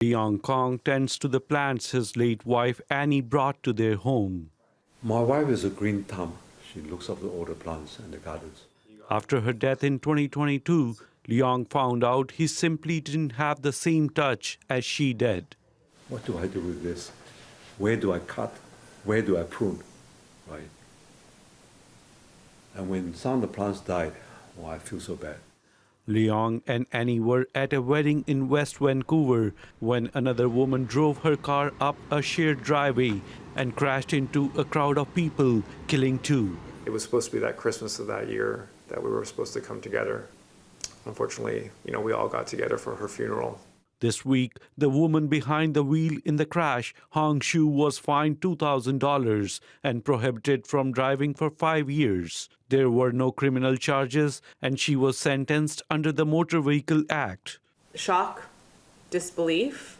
Leong Kong tends to the plants his late wife Annie brought to their home. My wife is a green thumb. She looks after all the plants and the gardens. After her death in 2022, Leong found out he simply didn't have the same touch as she did. What do I do with this? Where do I cut? Where do I prune? Right? And when some of the plants died, oh, I feel so bad. Leong and Annie were at a wedding in West Vancouver when another woman drove her car up a shared driveway and crashed into a crowd of people, killing two. It was supposed to be that Christmas of that year that we were supposed to come together. Unfortunately, we all got together for her funeral. This week, the woman behind the wheel in the crash, Hong Shu, was fined $2,000 and prohibited from driving for 5 years. There were no criminal charges, and she was sentenced under the Motor Vehicle Act. Shock, disbelief,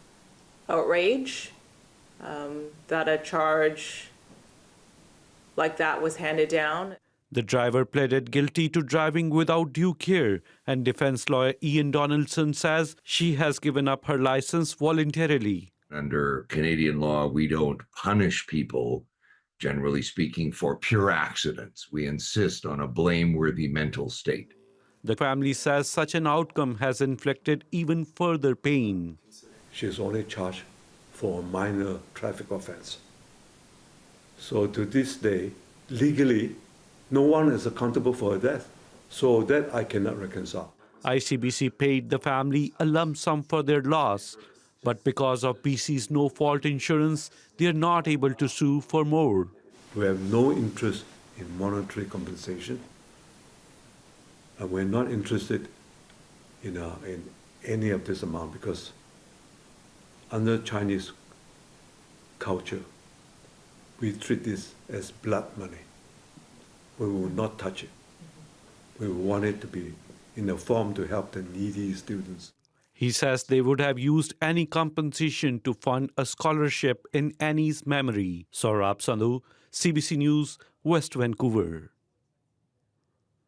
outrage that a charge like that was handed down. The driver pleaded guilty to driving without due care, and defense lawyer Ian Donaldson says she has given up her license voluntarily. Under Canadian law, we don't punish people, generally speaking, for pure accidents. We insist on a blameworthy mental state. The family says such an outcome has inflicted even further pain. She is only charged for a minor traffic offense. So to this day, legally, no one is accountable for her death. So that I cannot reconcile. ICBC paid the family a lump sum for their loss, but because of BC's no-fault insurance, they are not able to sue for more. We have no interest in monetary compensation, and we're not interested in any of this amount because under Chinese culture, we treat this as blood money. We will not touch it. We want it to be in a form to help the needy students. He says they would have used any compensation to fund a scholarship in Annie's memory. Sohrab Sandhu, CBC News, West Vancouver.